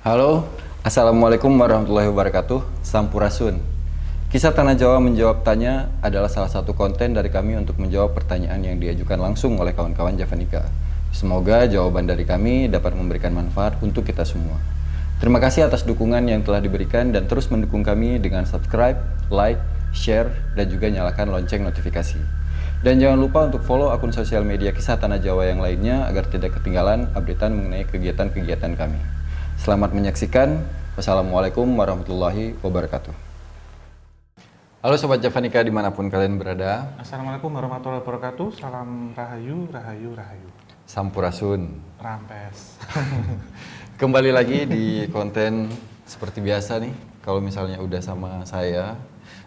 Halo, Assalamualaikum warahmatullahi wabarakatuh. Sampurasun. Kisah Tanah Jawa Menjawab Tanya adalah salah satu konten dari kami untuk menjawab pertanyaan yang diajukan langsung oleh kawan-kawan Javanika. Semoga jawaban dari kami dapat memberikan manfaat untuk kita semua. Terima kasih atas dukungan yang telah diberikan dan terus mendukung kami dengan subscribe, like, share, dan juga nyalakan lonceng notifikasi. Dan jangan lupa untuk follow akun sosial media Kisah Tanah Jawa yang lainnya agar tidak ketinggalan updatean mengenai kegiatan-kegiatan kami. Selamat menyaksikan. Wassalamualaikum warahmatullahi wabarakatuh. Halo Sobat Javanika dimanapun kalian berada. Assalamualaikum warahmatullahi wabarakatuh. Salam rahayu, rahayu, rahayu. Sampurasun. Rampes. Kembali lagi di konten seperti biasa nih. Kalau misalnya udah sama saya,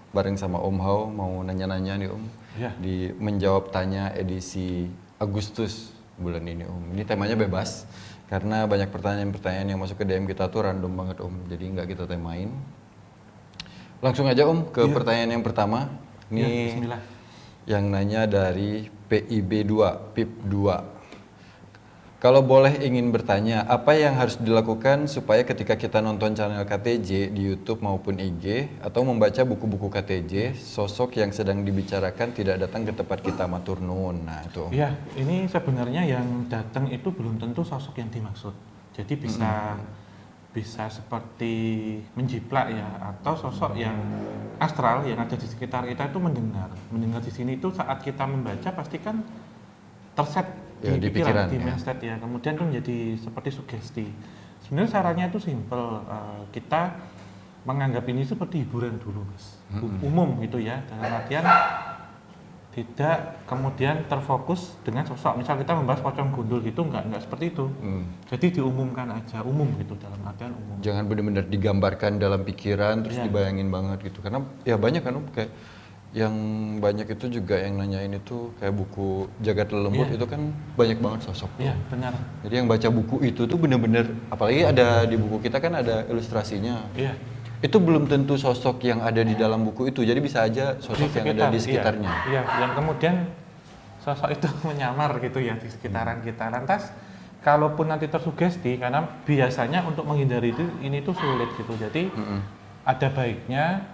bareng sama Om Hao mau nanya-nanya nih Om. Iya. Di Menjawab Tanya edisi Agustus bulan ini Om. Ini temanya bebas. Karena banyak pertanyaan-pertanyaan yang masuk ke DM kita tuh random banget Om. Jadi nggak kita temain. Langsung aja Om ke pertanyaan yang pertama. Ini Bismillah. yang nanya dari PIB2, PIP2. Kalau boleh ingin bertanya, apa yang harus dilakukan supaya ketika kita nonton channel KTJ di YouTube maupun IG atau membaca buku-buku KTJ, sosok yang sedang dibicarakan tidak datang ke tempat kita matur nuwun. Nah, itu Om. Iya, ini sebenarnya yang datang itu belum tentu sosok yang dimaksud. Jadi bisa seperti menjiplak ya, atau sosok yang astral yang ada di sekitar kita itu mendengar di sini itu saat kita membaca pasti kan terset Ya, di di pikiran, di ya. mindset ya, kemudian itu menjadi seperti sugesti. Sebenarnya caranya itu simple, kita menganggap ini seperti hiburan dulu Mas, umum gitu ya, dalam artian tidak kemudian terfokus dengan sosok. Misal kita membahas pocong gundul gitu, nggak seperti itu. Jadi diumumkan aja, umum gitu, dalam artian umum. Jangan benar-benar digambarkan dalam pikiran terus Iya. dibayangin banget gitu. Karena ya banyak kan Om, kayak yang banyak itu juga yang nanyain itu kayak buku Jagat Lelembut Iya. itu kan banyak banget sosok. Iya benar. Jadi yang baca buku itu tuh bener-bener, apalagi ada di buku kita kan ada ilustrasinya. Iya. Itu belum tentu sosok yang ada di dalam buku itu, jadi bisa aja sosok yang ada di sekitarnya. Iya, yang kemudian sosok itu menyamar gitu ya di sekitaran kita. Lantas kalaupun nanti tersugesti, karena biasanya untuk menghindari itu ini tuh sulit gitu. Jadi ada baiknya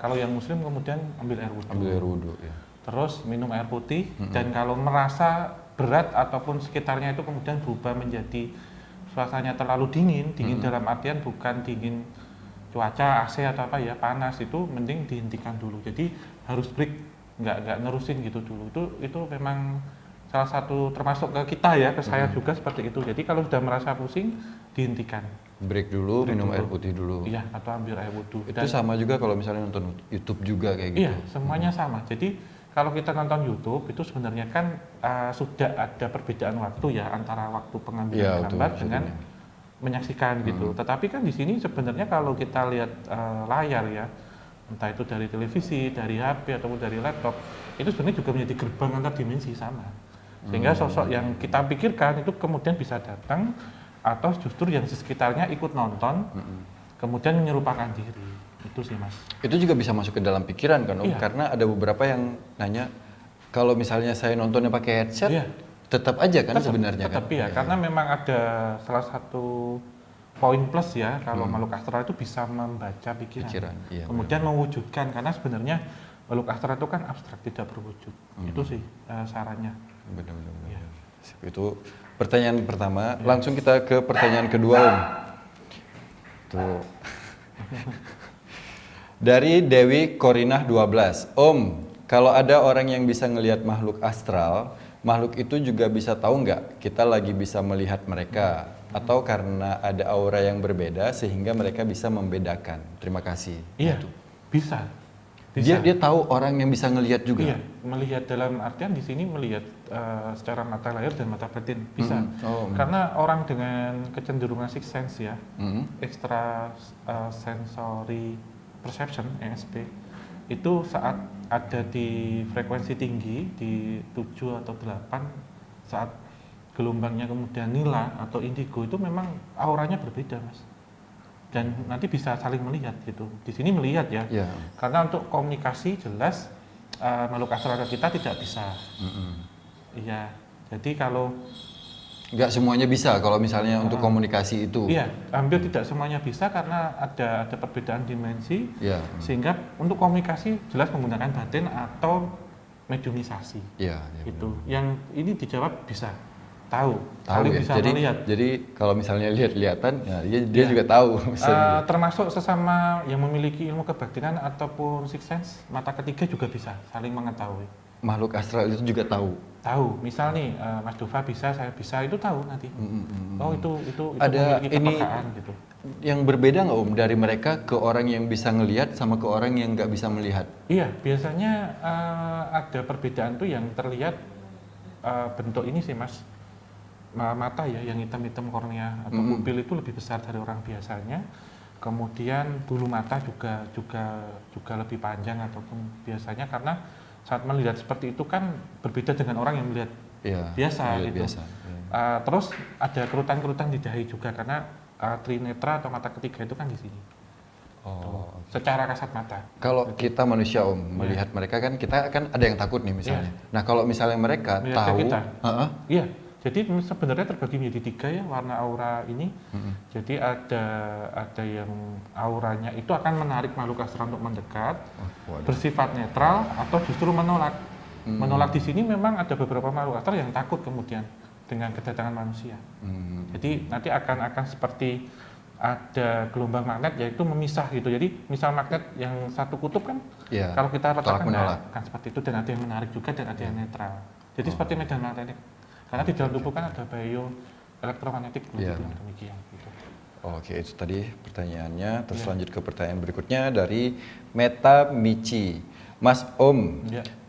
kalau yang muslim kemudian ambil air wudhu. Ambil air wudhu ya. Terus minum air putih dan kalau merasa berat ataupun sekitarnya itu kemudian berubah menjadi suasananya terlalu dingin dalam artian bukan dingin cuaca AC atau apa ya, panas, itu mending dihentikan dulu. Jadi harus break, nggak nerusin gitu dulu. Itu memang salah satu termasuk ke kita ya, ke saya juga seperti itu. Jadi kalau sudah merasa pusing dihentikan. Break dulu, minum dulu. air putih dulu. Iya, atau ambil air wudhu. Itu sama juga kalau misalnya nonton YouTube juga kayak gitu. Iya, semuanya sama. Jadi kalau kita nonton YouTube itu sebenarnya kan sudah ada perbedaan waktu ya antara waktu pengambilan gambar dengan menyaksikan gitu. Tetapi kan di sini sebenarnya kalau kita lihat layar ya, entah itu dari televisi, dari HP ataupun dari laptop, itu sebenarnya juga menjadi gerbang antar dimensi sama. Sehingga sosok yang kita pikirkan itu kemudian bisa datang atau justru yang di sekitarnya ikut nonton, kemudian menyerupakan diri. Itu sih Mas. Itu juga bisa masuk ke dalam pikiran kan Om? Iya. Karena ada beberapa yang nanya, kalau misalnya saya nontonnya pakai headset, Iya. tetap aja kan sebenarnya kan? Tetap ya, karena memang ada salah satu poin plus ya, kalau makhluk astral itu bisa membaca pikiran. Iya, kemudian mewujudkan, karena sebenarnya makhluk astral itu kan abstrak, tidak berwujud. Itu sih sarannya. Benar-benar. Iya. Itu pertanyaan pertama. Langsung kita ke pertanyaan kedua Om. Tuh. Dari Dewi Korinah 12. Om, kalau ada orang yang bisa ngelihat makhluk astral, makhluk itu juga bisa tahu nggak kita lagi bisa melihat mereka? Atau karena ada aura yang berbeda sehingga mereka bisa membedakan? Terima kasih. Iya, Gitu. bisa. Dia tahu orang yang bisa ngelihat juga? Iya, melihat dalam artian di sini melihat secara mata lahir dan mata batin bisa. Karena orang dengan kecenderungan sixth sense ya, extra sensory perception (ESP), itu saat ada di frekuensi tinggi di 7 atau 8, saat gelombangnya kemudian nila atau indigo, itu memang auranya berbeda Mas. Dan nanti bisa saling melihat gitu. Di sini melihat ya. Iya. Karena untuk komunikasi jelas makhluk astral kita tidak bisa. Iya. Jadi kalau Nggak semuanya bisa kalau misalnya untuk komunikasi itu. Iya, hampir tidak semuanya bisa karena ada perbedaan dimensi, Iya. sehingga untuk komunikasi jelas menggunakan batin atau mediumisasi. Iya. Itu yang ini dijawab bisa, tahu Tahu ya. bisa Jadi, melihat. jadi kalau misalnya lihat-lihatan, ya, dia juga tahu. misalnya. Termasuk sesama yang memiliki ilmu kebatinan ataupun sixth sense, mata ketiga juga bisa saling mengetahui. Makhluk astral itu juga tahu. Tahu, misal nih Mas Dova bisa, saya bisa, itu tahu nanti. Oh itu Ada memiliki ini kepekaan gitu. yang berbeda nggak dari mereka ke orang yang bisa ngelihat sama ke orang yang nggak bisa melihat? Iya, biasanya ada perbedaan tuh yang terlihat bentuk ini sih Mas, mata ya, yang hitam-hitam kornea atau pupil itu lebih besar dari orang biasanya. Kemudian bulu mata juga lebih panjang ataupun biasanya, karena saat melihat seperti itu kan berbeda dengan orang yang melihat biasa gitu. Terus ada kerutan-kerutan di dahi juga karena trinetra atau mata ketiga itu kan di sini. Secara kasat mata. Kalau kita manusia melihat mereka kan, kita kan ada yang takut nih misalnya. Nah kalau misalnya mereka Melihat tahu, kita. Iya. Jadi sebenarnya terbagi menjadi 3 ya warna aura ini. Jadi ada yang auranya itu akan menarik makhluk astral untuk mendekat, bersifat netral atau justru menolak. Menolak di sini memang ada beberapa makhluk astral yang takut kemudian dengan kedatangan manusia. Jadi nanti akan seperti ada gelombang magnet yaitu memisah gitu. Jadi misal magnet yang satu kutub kan, kalau kita letakkan kan seperti itu, dan ada yang menarik juga dan ada yang netral. Jadi seperti medan magnetik. Karena di dalam tubuh kan ada bio elektromagnetik demikian gitu. Oke, itu tadi pertanyaannya. Terus lanjut ke pertanyaan berikutnya dari Meta Michi. Mas Om,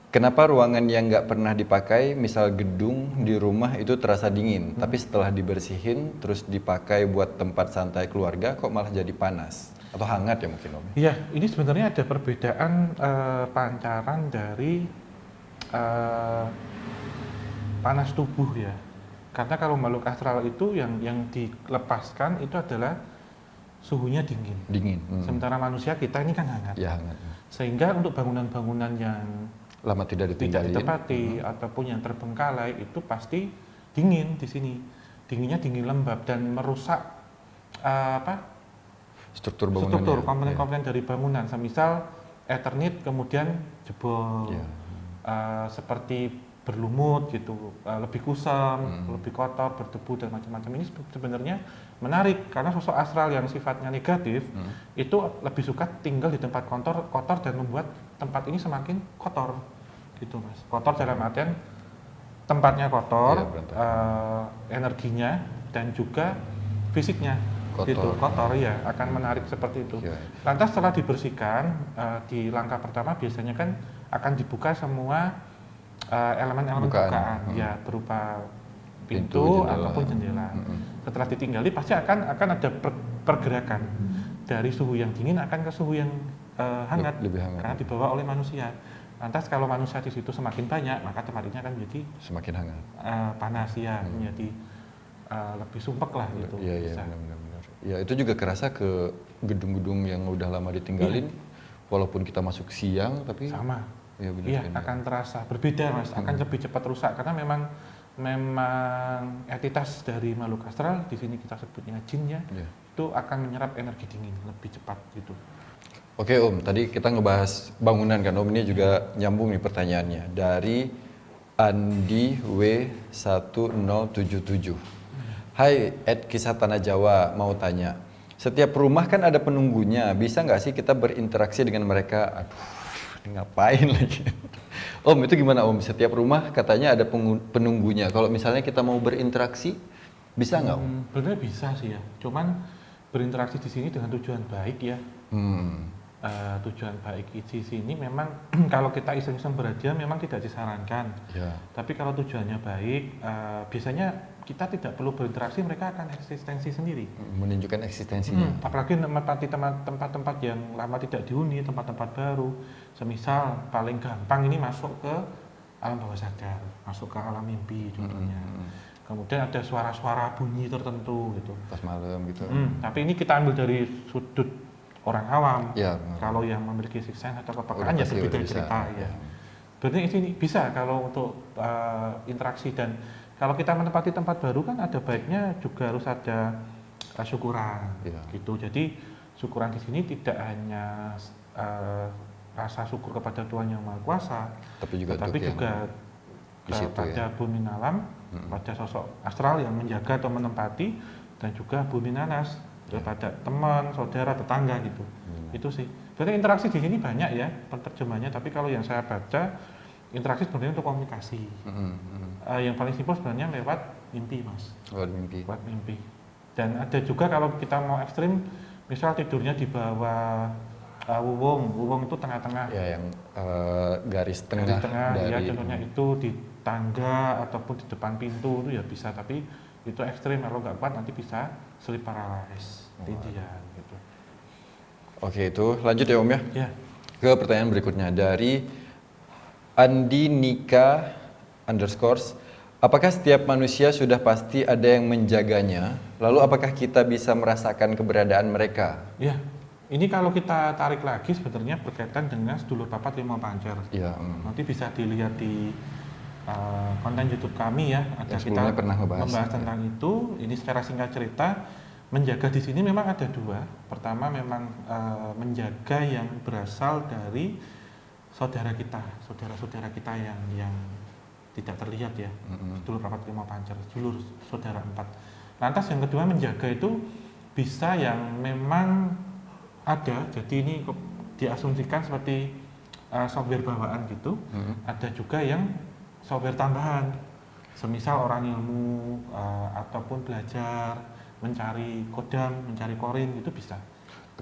kenapa ruangan yang nggak pernah dipakai, misal gedung di rumah itu terasa dingin, tapi setelah dibersihin terus dipakai buat tempat santai keluarga kok malah jadi panas atau hangat ya mungkin Om? Iya, ini sebenarnya ada perbedaan pancaran dari panas tubuh ya. Karena kalau makhluk astral itu yang dilepaskan itu adalah suhunya dingin. Sementara manusia kita ini kan hangat. Ya, hangat. Sehingga untuk bangunan-bangunan yang lama tidak ditempati ataupun yang terbengkalai itu pasti dingin di sini. Dinginnya dingin lembab dan merusak struktur bangunan. Komponen-komponen dari bangunan. Semisal Eternit kemudian jebol. Seperti berlumut gitu, lebih kusam, lebih kotor, berdebu dan macam-macam. Ini sebenarnya menarik karena sosok astral yang sifatnya negatif itu lebih suka tinggal di tempat kotor dan membuat tempat ini semakin kotor, gitu Mas. Kotor dalam artian tempatnya kotor, energinya dan juga fisiknya, kotor ya, akan menarik seperti itu. Lantas setelah dibersihkan di langkah pertama biasanya kan akan dibuka semua elemen-elemen bukaan, ya berupa pintu ataupun jendela. Setelah ditinggali pasti akan ada pergerakan dari suhu yang dingin akan ke suhu yang hangat, lebih hangat karena dibawa oleh manusia. Lantas kalau manusia di situ semakin banyak, maka tempat ini akan menjadi semakin hangat, panas ya, menjadi lebih sumpek lah gitu. Iya, benar. Ya itu juga kerasa ke gedung-gedung yang udah lama ditinggalin, walaupun kita masuk siang tapi sama. Iya, akan terasa berbeda Mas, akan lebih cepat rusak karena memang entitas dari makhluk astral di sini kita sebutnya jin ya, itu akan menyerap energi dingin lebih cepat gitu. Oke Om, tadi kita ngebahas bangunan kan Om, ini juga nyambung nih pertanyaannya dari Andi W1077. Hai, Kisah Tanah Jawa mau tanya, setiap rumah kan ada penunggunya, bisa nggak sih kita berinteraksi dengan mereka? Aduh, ngapain lagi? Om, itu gimana Om? Setiap rumah katanya ada penunggunya. Kalau misalnya kita mau berinteraksi, bisa nggak Om? Sebenarnya bisa sih ya. Cuman berinteraksi di sini dengan tujuan baik ya. Tujuan baik di sini memang kalau kita iseng-iseng berhadiah memang tidak disarankan. Tapi kalau tujuannya baik, biasanya kita tidak perlu berinteraksi, mereka akan eksistensi sendiri. Menunjukkan eksistensinya. Apalagi menempati tempat-tempat yang lama tidak dihuni, tempat-tempat baru. Semisal paling gampang ini masuk ke alam bawah sadar, masuk ke alam mimpi contohnya. Kemudian ada suara-suara bunyi tertentu gitu. Pas malam gitu. Tapi ini kita ambil dari sudut orang awam. Kalau yang memiliki sixth sense atau kepekaan ya berbeda cerita ya. Berarti ini bisa kalau untuk interaksi, dan kalau kita menempati tempat baru kan ada baiknya juga harus ada syukuran, gitu. Jadi syukuran di sini tidak hanya rasa syukur kepada Tuhan Yang Maha Kuasa, tetapi juga kepada bumi alam, pada sosok astral yang menjaga atau menempati, dan juga bumi nanas kepada teman, saudara, tetangga gitu. Itu sih. Berarti interaksi di sini banyak ya penerjemahnya, tapi kalau yang saya baca interaksi sebenarnya untuk komunikasi. Yang paling simpel sebenarnya lewat mimpi, Mas. Lewat mimpi. Dan ada juga kalau kita mau ekstrim, misal tidurnya di bawah wuwung itu tengah-tengah. Ya, yang garis tengah dari... ya contohnya itu di tangga ataupun di depan pintu itu ya bisa, tapi itu ekstrim, kalau nggak kuat nanti bisa sleep paralysis, tindihan gitu. Oke, itu lanjut ya Om ya. Ya. Ke pertanyaan berikutnya dari Andi Nika _ apakah setiap manusia sudah pasti ada yang menjaganya? Lalu apakah kita bisa merasakan keberadaan mereka? Ya, ini kalau kita tarik lagi sebenarnya berkaitan dengan sedulur papat lima pancer. Ya. Nanti bisa dilihat di konten YouTube kami ya. Ada kita pernah membahas tentang itu. Ini secara singkat cerita, menjaga di sini memang ada dua. Pertama memang menjaga yang berasal dari saudara kita, saudara-saudara kita yang tidak terlihat ya, sedulur papat lima pancer, sedulur saudara 4. Lantas yang kedua menjaga itu bisa yang memang ada, jadi ini diasumsikan seperti software bawaan gitu. Ada juga yang software tambahan, semisal orang ilmu ataupun belajar mencari kodam, mencari korin, itu bisa.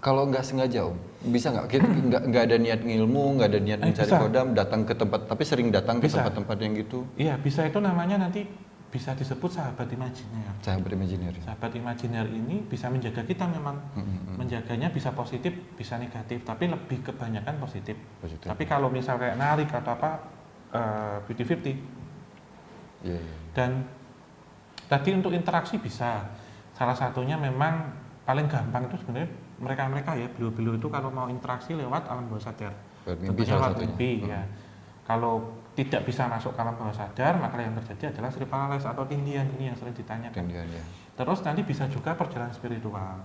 Kalau nggak sengaja Om, bisa nggak? Kita nggak ada niat ngilmu, nggak ada niat mencari kodam, datang ke tempat, tapi sering datang ke tempat-tempat yang gitu. Iya, bisa. Itu namanya nanti bisa disebut sahabat imajiner. Sahabat imajiner ini bisa menjaga kita memang. Menjaganya bisa positif, bisa negatif, tapi lebih kebanyakan positif. Tapi kalau misal kayak narik atau apa, 50-50. Dan tadi untuk interaksi bisa. Salah satunya memang paling gampang itu sebenarnya mereka ya, beliau-beliau itu kalau mau interaksi lewat alam bawah sadar. Tentunya lewat mimpi ya. Kalau tidak bisa masuk ke alam bawah sadar, maka yang terjadi adalah sleep paralysis atau tindihan, ini yang sering ditanyakan. Terus nanti bisa juga perjalanan spiritual.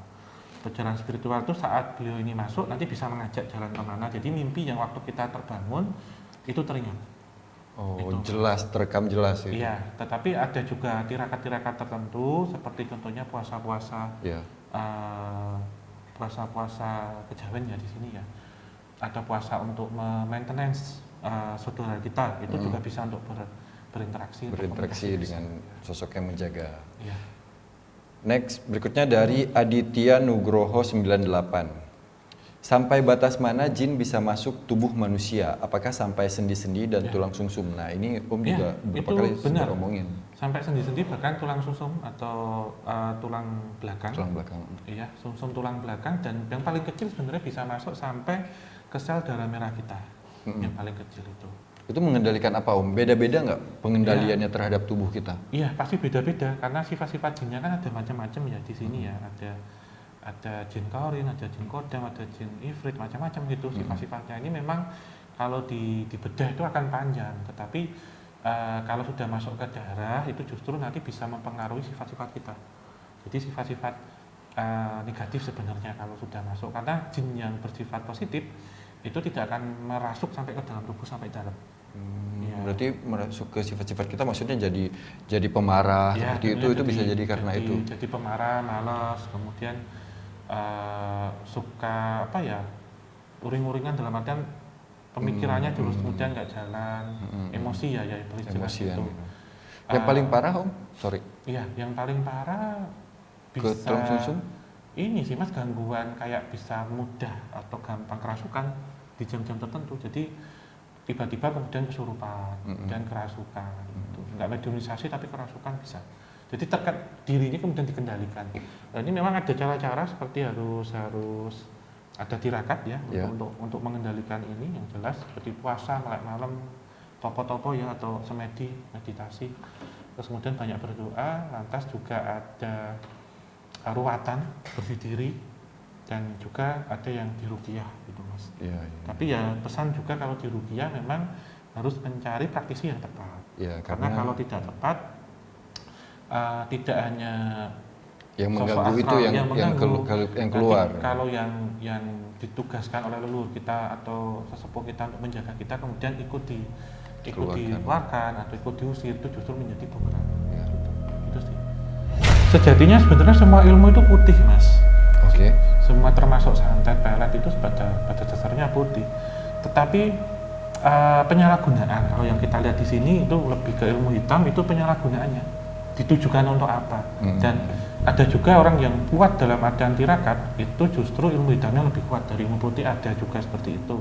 Perjalanan spiritual itu saat beliau ini masuk nanti bisa mengajak jalan kemana. Jadi mimpi yang waktu kita terbangun itu teringat. Jelas, terekam jelas itu. Iya, tetapi ada juga tirakat-tirakat tertentu seperti contohnya puasa-puasa, puasa-puasa kejawen ya di sini ya. Ada puasa untuk maintenance saudara kita, itu juga bisa untuk berinteraksi dengan sosok yang menjaga. Iya. Next, berikutnya dari Aditya Nugroho 98. Sampai batas mana jin bisa masuk tubuh manusia? Apakah sampai sendi-sendi dan tulang sumsum? Nah, ini Om juga beberapa kali sudah omongin. Sampai sendi-sendi, bahkan tulang sumsum atau tulang belakang. Iya, sumsum tulang belakang, dan yang paling kecil sebenarnya bisa masuk sampai ke sel darah merah kita. Yang paling kecil itu. Itu mengendalikan apa Om? Beda-beda nggak pengendaliannya terhadap tubuh kita? Iya, pasti beda-beda karena sifat-sifat jinnya kan ada macam-macam ya di sini ya. Ada jin kaurin, ada jin kodam, ada jin ifrit, macam-macam gitu sifat-sifatnya. Ini memang kalau dibedah itu akan panjang, tetapi kalau sudah masuk ke darah itu justru nanti bisa mempengaruhi sifat-sifat kita. Jadi sifat-sifat negatif sebenarnya kalau sudah masuk, karena jin yang bersifat positif itu tidak akan merasuk sampai ke dalam tubuh sampai dalam. Berarti merasuk ke sifat-sifat kita, maksudnya jadi pemarah ya, seperti itu bisa jadi karena itu. Jadi pemarah, malas, kemudian suka apa ya, uring-uringan dalam artian pemikirannya terus kemudian nggak jalan, emosi ya emosian gitu. Yang paling parah Om, sorry. Iya, yang paling parah bisa ke tulang sumsum? Ini sih Mas, gangguan kayak bisa mudah atau gampang kerasukan di jam-jam tertentu. Jadi tiba-tiba kemudian kesurupan dan kerasukan gitu. Nggak mediumisasi tapi kerasukan bisa. Jadi dirinya kemudian dikendalikan. Nah, ini memang ada cara-cara seperti harus ada tirakat ya, untuk mengendalikan ini yang jelas, seperti puasa, melek malam, topo-topo ya, atau semedi, meditasi. Terus kemudian banyak berdoa, lantas juga ada ruwatan, bersih diri, dan juga ada yang diruqyah gitu Mas. Ya. Tapi ya pesan juga kalau diruqyah memang harus mencari praktisi yang tepat. Ya, karena kalau tidak tepat tidak hanya yang sosok mengganggu itu astral, yang mengganggu. keluar. Nanti kalau yang ditugaskan oleh leluhur kita atau sesepuh kita untuk menjaga kita kemudian ikut dikeluarkan atau ikut diusir, itu justru menjadi bumerang. Ya. Itu sih. Sejatinya sebenarnya semua ilmu itu putih, Mas. Oke. Semua termasuk santet, pelet itu pada dasarnya putih. Tetapi penyalahgunaan kalau yang kita lihat di sini itu lebih ke ilmu hitam, itu penyalahgunaannya ditujukan untuk apa. Dan ada juga orang yang kuat dalam adaan tirakat, itu justru ilmu hitamnya lebih kuat dari ilmu putih, ada juga seperti itu.